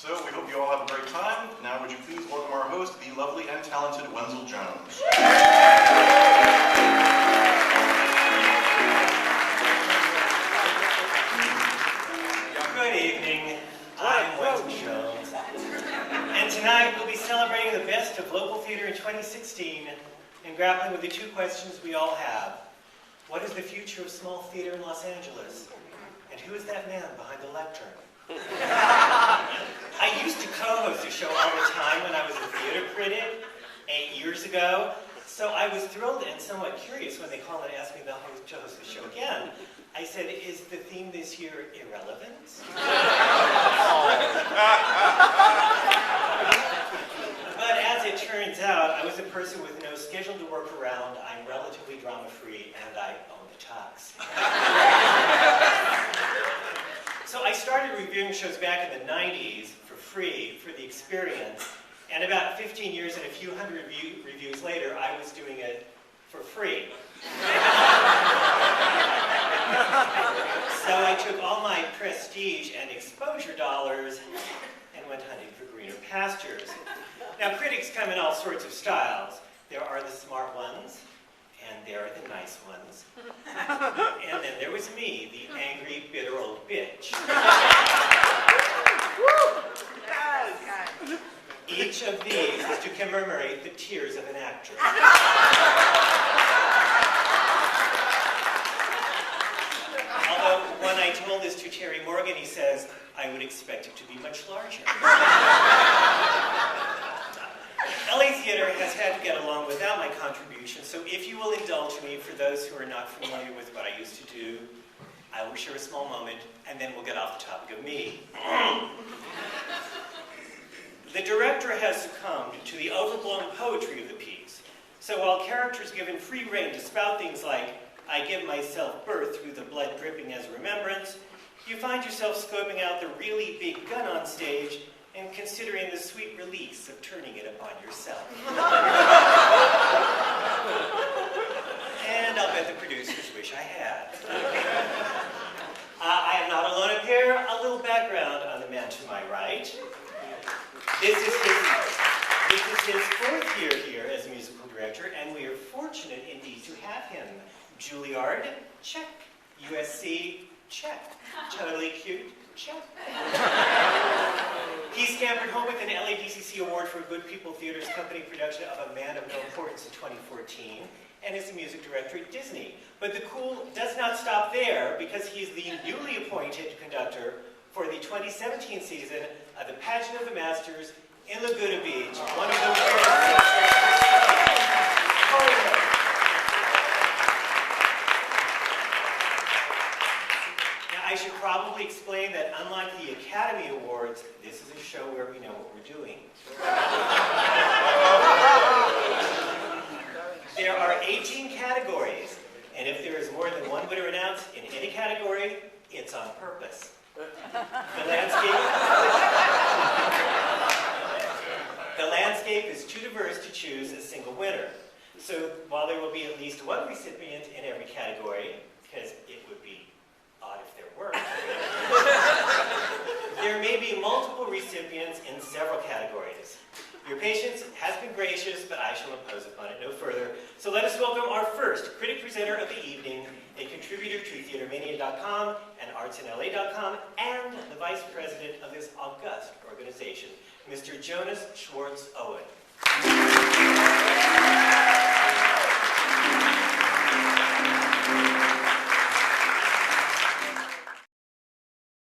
So we hope you all have a great time. Now would you please welcome our host, the lovely and talented Wenzel Jones. Good evening. I'm Wenzel Jones. And tonight we'll be celebrating the best of local theater in 2016 and grappling with the two questions we all have. What is the future of small theater in Los Angeles? And who is that man behind the lectern? I used to co-host a show all the time when I was a theater critic 8 years ago, so I was thrilled and somewhat curious when they called and asked me to host the show again. I said, is the theme this year irrelevant? But as it turns out, I was a person with no schedule to work around, I'm relatively drama-free, and I own the tux. So I started reviewing shows back in the 90s for free, for the experience, and about 15 years and a few hundred reviews later, I was doing it for free. So I took all my prestige and exposure dollars and went hunting for greener pastures. Now, critics come in all sorts of styles. There are the smart ones, and there are the nice ones. And then there was me, the angry, bitter old bitch. Each of these is to commemorate the tears of an actress. Although, when I told this to Terry Morgan, he says, I would expect it to be much larger. LA Theater has had to get along without my contribution, so if you will indulge me, for those who are not familiar with what I used to do, I will share a small moment, and then we'll get off the topic of me. The director has succumbed to the overblown poetry of the piece. So while characters given free rein to spout things like, I give myself birth through the blood dripping as remembrance, you find yourself scoping out the really big gun on stage and considering the sweet release of turning it upon yourself. And I'll bet the producers wish I had. I am not alone up here. A little background on the man to my right. This is his fourth year here as musical director, and we are fortunate indeed to have him. Juilliard, check. USC, check. Totally cute, check. He scampered home with an Ladcc award for Good People Theater's company production of A Man of No Importance in 2014, and is the music director at Disney. But the cool does not stop there, because he's the newly appointed conductor for the 2017 season of the Pageant of the Masters in Laguna Beach, one of the world's I should probably explain that unlike the Academy Awards, this is a show where we know what we're doing. There are 18 categories, and if there is more than one winner announced in any category, it's on purpose. The landscape is too diverse to choose a single winner. So while there will be at least one recipient in every category, because it would be odd if there weren't, there may be multiple recipients in several categories. Your patience has been gracious, but I shall impose upon it no further. So let us welcome our first critic presenter of the evening, a contributor to TheaterMania.com and ArtsInLA.com, and the vice president of this august organization, Mr. Jonas Schwartz Owen.